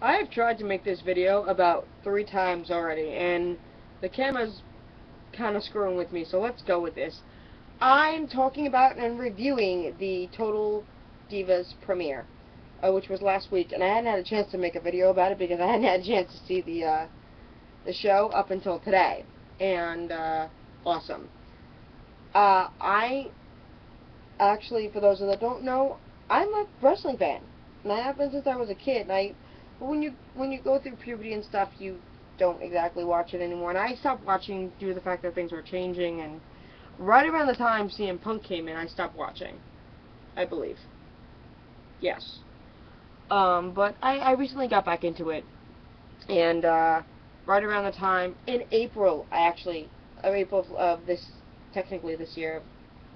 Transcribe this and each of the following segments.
I have tried to make this video about 3 times already, and the camera's kind of screwing with me, so let's go with this. I'm talking about and reviewing the Total Divas premiere, which was last week, and I hadn't had a chance to make a video about it because I hadn't had a chance to see the show up until today, and awesome. I actually, for those that don't know, I'm a wrestling fan, and I have been since I was a kid. And when you go through puberty and stuff, you don't exactly watch it anymore. And I stopped watching due to the fact that things were changing. And right around the time CM Punk came in, I stopped watching. I believe. Yes. But I recently got back into it, and right around the time in April, April of technically this year,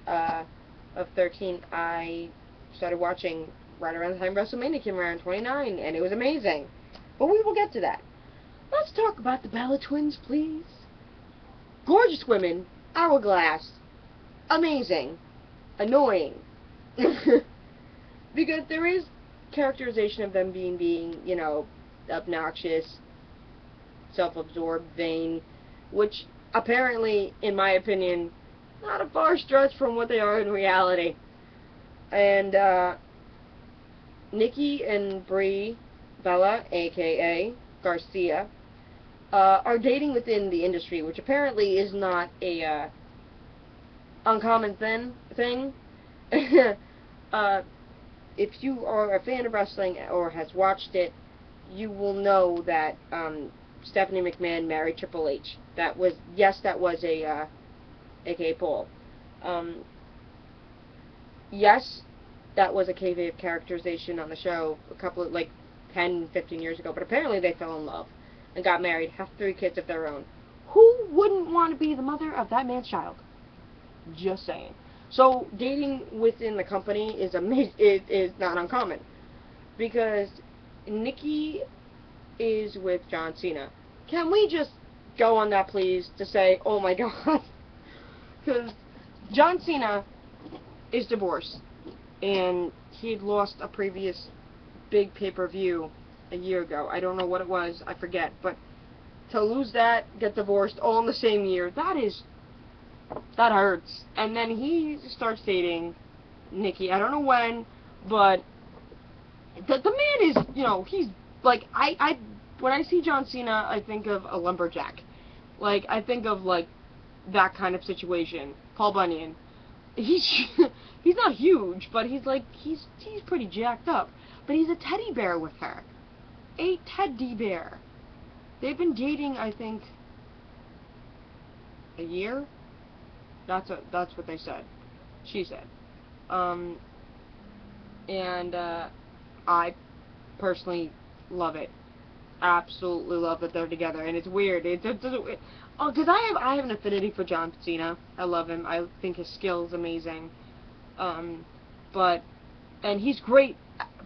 of 13, I started watching right around the time WrestleMania came around, 29, and it was amazing. But we will get to that. Let's talk about the Bella Twins, please. Gorgeous women, hourglass, amazing, annoying. Because there is characterization of them being, you know, obnoxious, self-absorbed, vain, which apparently, in my opinion, not a far stretch from what they are in reality. And Nikki and Bella, aka Garcia, are dating within the industry, which apparently is not a uncommon thing. If you are a fan of wrestling or has watched it, you will know that Stephanie McMahon married Triple H. That was a aka Paul. Yes, that was a kayfabe characterization on the show a couple of, 10, 15 years ago, but apparently they fell in love and got married, have 3 kids of their own. Who wouldn't want to be the mother of that man's child? Just saying. So, dating within the company is not uncommon, because Nikki is with John Cena. Can we just go on that, please, to say, oh my god? Because John Cena is divorced, and he had lost a previous big pay-per-view a year ago. I don't know what it was, I forget, but to lose that, get divorced all in the same year, that hurts. And then he starts dating Nikki. I don't know when, but the man is, you know, he's like, when I see John Cena, I think of a lumberjack. I think of that kind of situation. Paul Bunyan. He's not huge, but he's pretty jacked up. But he's a teddy bear with her. A teddy bear. They've been dating, I think, a year. That's what they said. She said. And I personally love it. Absolutely love that they're together, and it's weird. Because I have an affinity for John Cena. I love him. I think his skill is amazing. And he's great.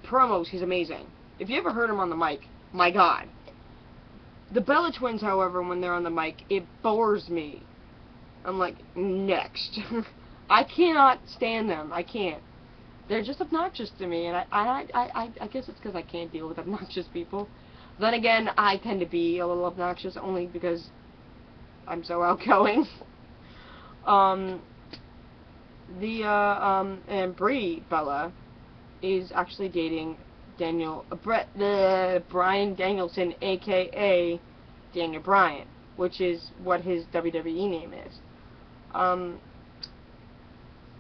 Promos, he's amazing. If you ever heard him on the mic, my god. The Bella Twins, however, when they're on the mic, it bores me. I'm like, next. I cannot stand them. I can't. They're just obnoxious to me, and I guess it's because I can't deal with obnoxious people. Then again, I tend to be a little obnoxious only because I'm so outgoing. And Brie Bella is actually dating Bryan Danielson, aka Daniel Bryan, which is what his WWE name is.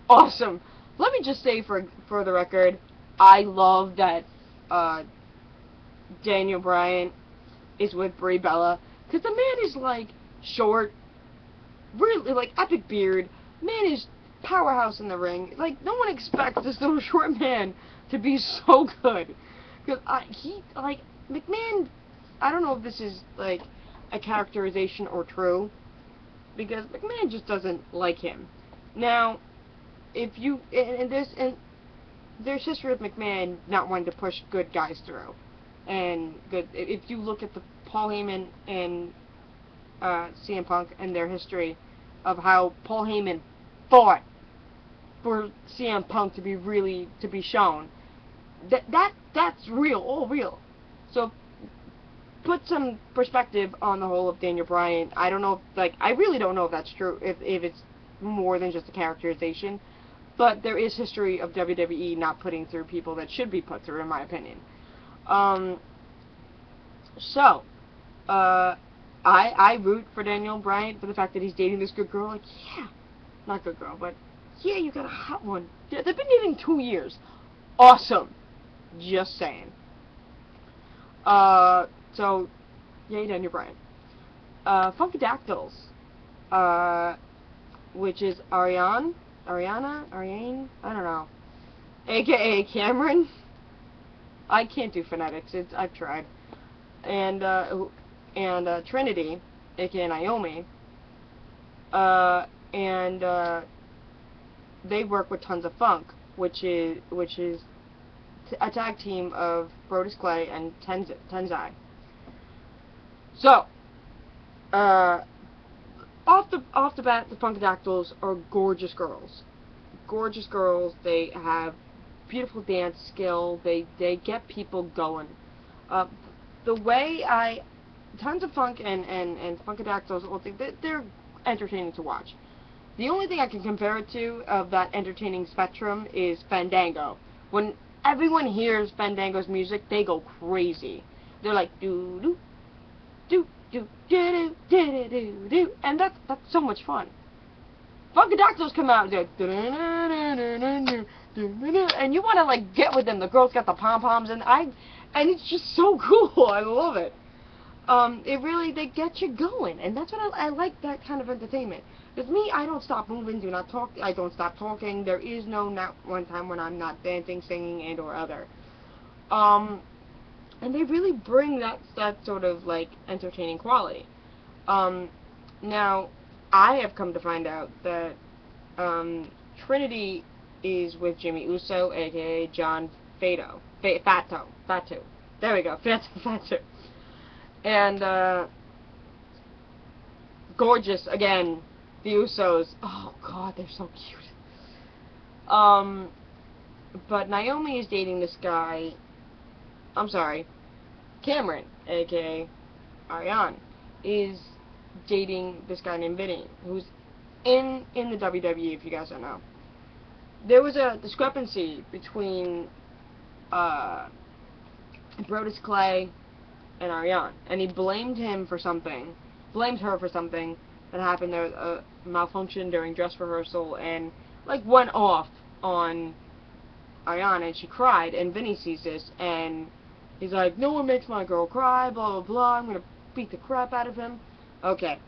Awesome. Let me just say for the record, I love that Daniel Bryan is with Brie Bella, because the man is short, really epic beard. Man is powerhouse in the ring. No one expects this little short man to be so good. Because McMahon, I don't know if this is a characterization or true, because McMahon just doesn't like him. Now, if you there's history of McMahon not wanting to push good guys through, and if you look at the Paul Heyman and CM Punk and their history of how Paul Heyman fought for CM Punk to be shown, that's real, all real. So put some perspective on the whole of Daniel Bryan. I don't know if, like, I really don't know if that's true, if it's more than just a characterization, but there is history of WWE not putting through people that should be put through, in my opinion. So, I root for Daniel Bryan for the fact that he's dating this good girl. Like, yeah, not good girl, but yeah, you got a hot one. Yeah, they've been dating 2 years. Awesome. Just saying. So, yay, Daniel Bryan. Funkadactyls, which is Ariane, I don't know, aka Cameron. I can't do phonetics. I've tried. And Trinity, aka Naomi. They work with Tons of Funk, which is a tag team of Brodus Clay and Tenzai. So, off the bat, the Funkadactyls are gorgeous girls. Gorgeous girls. They have beautiful dance skill. They get people going. The way Tons of Funk and Funkadactyls, they're entertaining to watch. The only thing I can compare it to of that entertaining spectrum is Fandango. When everyone hears Fandango's music, they go crazy. They're like doo doo doo doo doo doo doo doo, and that's so much fun. Funkadactyls come out and and you want to like get with them. The girls got the pom poms, and it's just so cool. I love it. They get you going, and that's what I like, that kind of entertainment. With me, I don't stop moving, do not talk, I don't stop talking. There is not one time when I'm not dancing, singing, and or other. And they really bring that sort of, like, entertaining quality. Now, I have come to find out that, Trinity is with Jimmy Uso, aka John Fatu. There we go, Fatu. And, gorgeous, again, the Usos. Oh, God, they're so cute. But Naomi is dating this guy, Cameron, a.k.a. Ariane, is dating this guy named Vinny, who's in the WWE, if you guys don't know. There was a discrepancy between, Brodus Clay and Ariane, and he blamed her for something that happened. There was a malfunction during dress rehearsal, and like went off on Ariane, and she cried, and Vinny sees this, and he's like, no one makes my girl cry, blah blah blah, I'm gonna beat the crap out of him. Okay.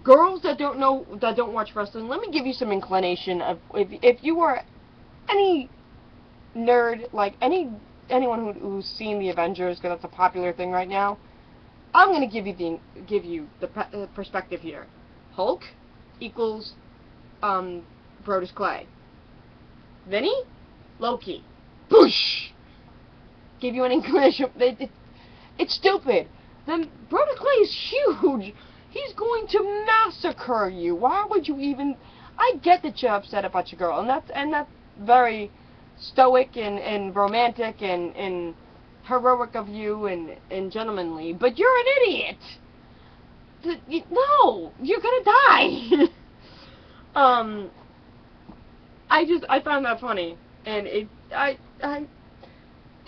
Girls that don't watch wrestling, let me give you some inclination of, if you are any nerd, like anyone who's seen the Avengers, because that's a popular thing right now, I'm going to give you the perspective here. Hulk equals Brodus Clay. Vinny? Loki. Boosh! Give you an inclination. It's stupid. Then Brodus Clay is huge. He's going to massacre you. Why would you even... I get that you're upset about your girl, and that's very stoic and romantic and heroic of you and gentlemanly, but you're an idiot. No, you're gonna die. I found that funny, and I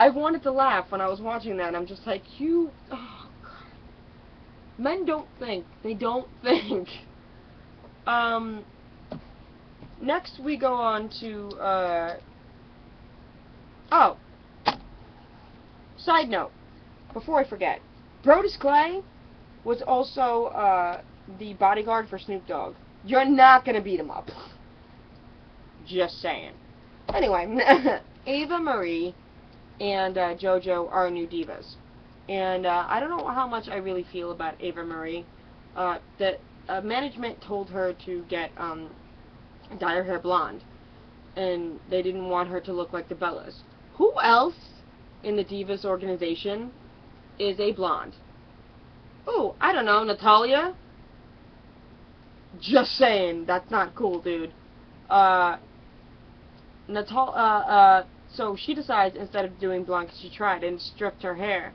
wanted to laugh when I was watching that, and I'm just like, oh God. Men don't think. They don't think. Next we go on to, side note, before I forget, Brodus Clay was also, the bodyguard for Snoop Dogg. You're not gonna beat him up. Just saying. Anyway, Ava Marie and, JoJo are new divas. And, I don't know how much I really feel about Ava Marie. That, management told her to get, dye her hair blonde. And they didn't want her to look like the Bellas. Who else in the Divas organization is a blonde? Oh, I don't know, Natalia? Just saying, that's not cool, dude. So she decides, instead of doing blonde, because she tried and stripped her hair,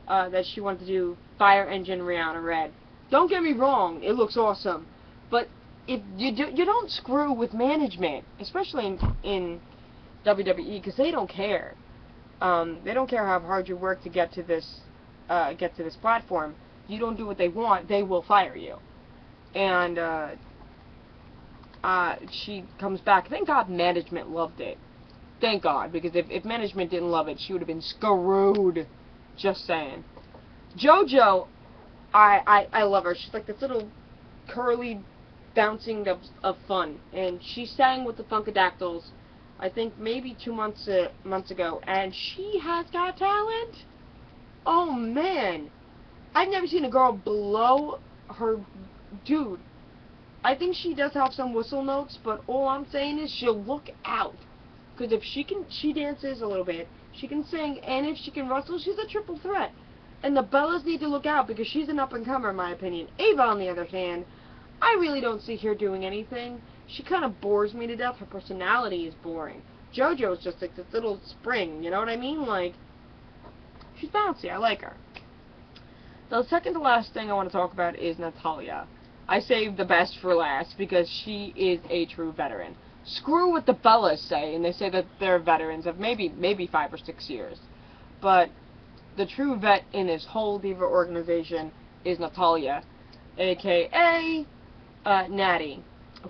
that she wanted to do Fire Engine Rihanna Red. Don't get me wrong, it looks awesome, but if you don't screw with management, especially in WWE, because they don't care. They don't care how hard you work to get to this platform. You don't do what they want, they will fire you. And she comes back. Thank God management loved it. Thank God, because if management didn't love it, she would have been screwed. Just saying. JoJo, I love her. She's like this little curly bouncing of fun, and she sang with the Funkadactyls, I think maybe 2 months ago, and she has got talent. Oh man, I've never seen a girl blow her dude. I think she does have some whistle notes, but all I'm saying is she'll look out, because if she dances a little bit, she can sing, and if she can wrestle, she's a triple threat. And the Bellas need to look out, because she's an up-and-comer, in my opinion. Ava, on the other hand, I really don't see her doing anything. She kind of bores me to death. Her personality is boring. JoJo's just like this little spring, you know what I mean? Like, she's bouncy. I like her. The second to last thing I want to talk about is Natalya. I saved the best for last because she is a true veteran. Screw what the Bellas say, and they say that they're veterans of maybe 5 or 6 years. But the true vet in this whole Diva organization is Natalya, a.k.a. Natty,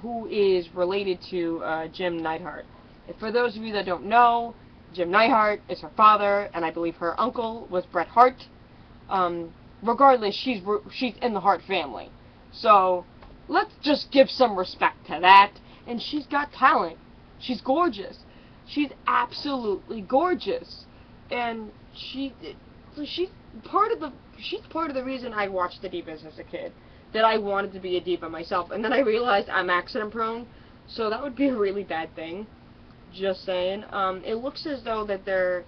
who is related to Jim Neidhart. And for those of you that don't know, Jim Neidhart is her father, and I believe her uncle was Bret Hart. Regardless, she's in the Hart family. So, let's just give some respect to that. And she's got talent. She's gorgeous. She's absolutely gorgeous. And she's part of the reason I watched the Divas as a kid. That I wanted to be a diva myself. And then I realized I'm accident prone. So that would be a really bad thing. Just saying. It looks as though that they're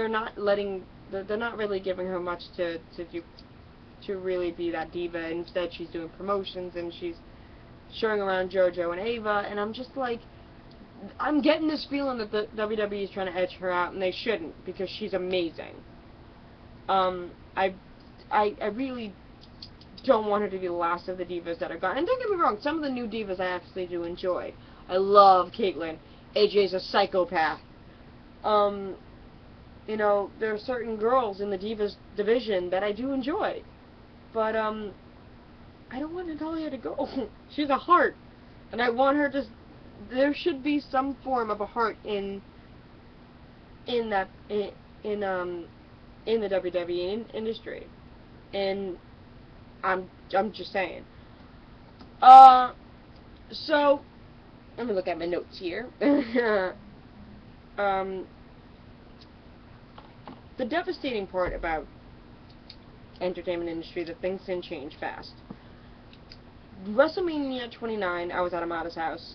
not really giving her much to really be that diva. Instead, she's doing promotions and she's showing around JoJo and Ava, and I'm just like, I'm getting this feeling that the WWE is trying to edge her out, and they shouldn't, because she's amazing. I really don't want her to be the last of the divas that are gone. And don't get me wrong, some of the new divas I actually do enjoy. I love Caitlyn. AJ's a psychopath. You know, there are certain girls in the divas division that I do enjoy. But, I don't want Natalya to go. She's a heart. And I want her to... There should be some form of a heart in the WWE industry. And I'm just saying. So, let me look at my notes here. The devastating part about entertainment industry that things can change fast. WrestleMania 29, I was at Amada's house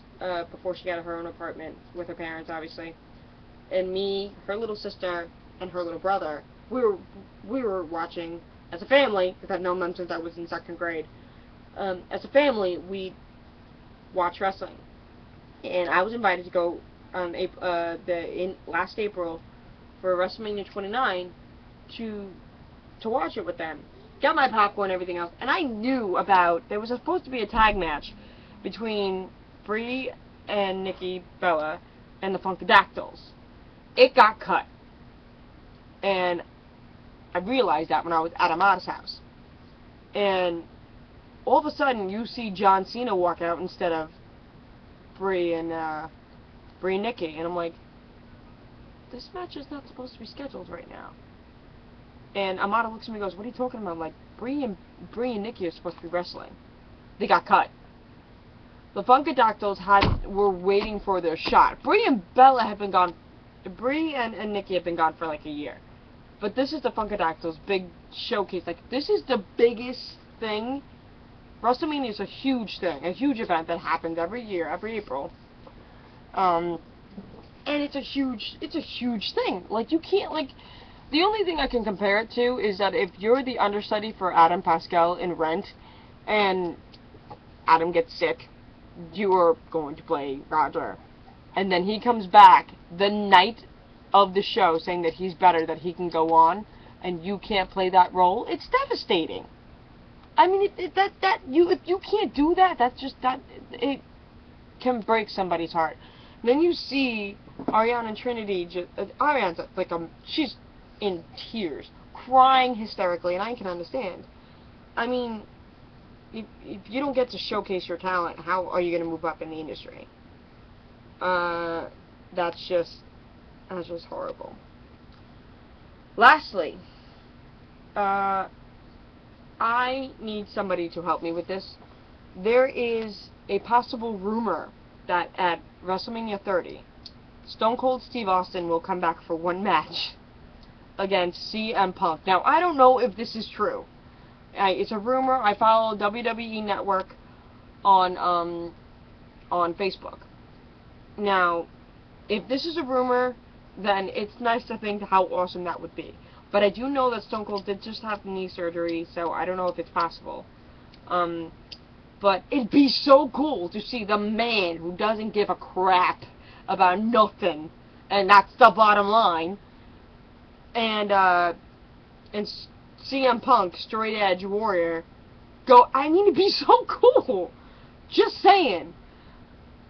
before she got her own apartment with her parents, obviously, and me, her little sister, and her little brother. We were watching as a family, because I've known them since I was in 2nd grade. As a family, we watch wrestling, and I was invited to go on last April for WrestleMania 29 to watch it with them. Got my popcorn and everything else, and I knew about, there was supposed to be a tag match between Brie and Nikki Bella and the Funkadactyls. It got cut. And I realized that when I was at Amada's house. And all of a sudden, you see John Cena walk out instead of Brie and Nikki, and I'm like, this match is not supposed to be scheduled right now. And Amada looks at me and goes, what are you talking about? I'm like, Brie and Nikki are supposed to be wrestling. They got cut. The Funkadactyls were waiting for their shot. Brie and Bella have been gone. Brie and Nikki have been gone for like a year. But this is the Funkadactyls' big showcase. Like, this is the biggest thing. WrestleMania is a huge thing, a huge event that happens every year, every April. And it's a huge thing. Like, you can't, like, the only thing I can compare it to is that if you're the understudy for Adam Pascal in Rent, and Adam gets sick, you are going to play Roger. And then he comes back the night of the show saying that he's better, that he can go on, and you can't play that role, it's devastating. I mean, if you can't do that, it can break somebody's heart. And then you see Ariana and Trinity, Ariana's like, she's in tears, crying hysterically, and I can understand. I mean, if you don't get to showcase your talent, how are you going to move up in the industry? That's just horrible. Lastly, I need somebody to help me with this. There is a possible rumor that at WrestleMania 30, Stone Cold Steve Austin will come back for one match against CM Punk. Now, I don't know if this is true. It's a rumor. I follow WWE Network on Facebook. Now, if this is a rumor, then it's nice to think how awesome that would be. But I do know that Stone Cold did just have knee surgery, so I don't know if it's possible. But it'd be so cool to see the man who doesn't give a crap about nothing, and that's the bottom line, and CM Punk, straight edge warrior, go. I mean, it'd be so cool. Just saying.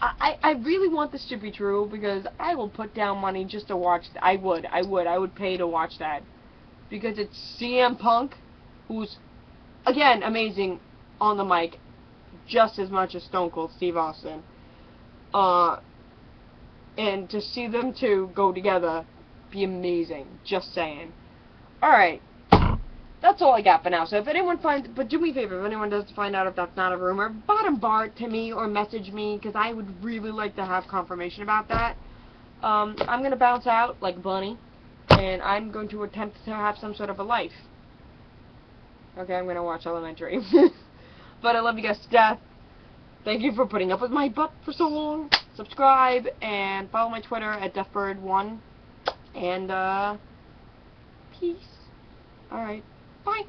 I really want this to be true, because I will put down money just to watch. I would pay to watch that, because it's CM Punk, who's again amazing on the mic, just as much as Stone Cold Steve Austin. And to see them two go together, be amazing. Just saying. Alright. That's all I got for now. So if anyone but do me a favor, if anyone does find out if that's not a rumor, bottom bar it to me or message me, because I would really like to have confirmation about that. I'm going to bounce out like Bunny, and I'm going to attempt to have some sort of a life. Okay, I'm going to watch Elementary. But I love you guys to death. Thank you for putting up with my butt for so long. Subscribe, and follow my Twitter at DeafBird1. And, peace. Alright. Bye.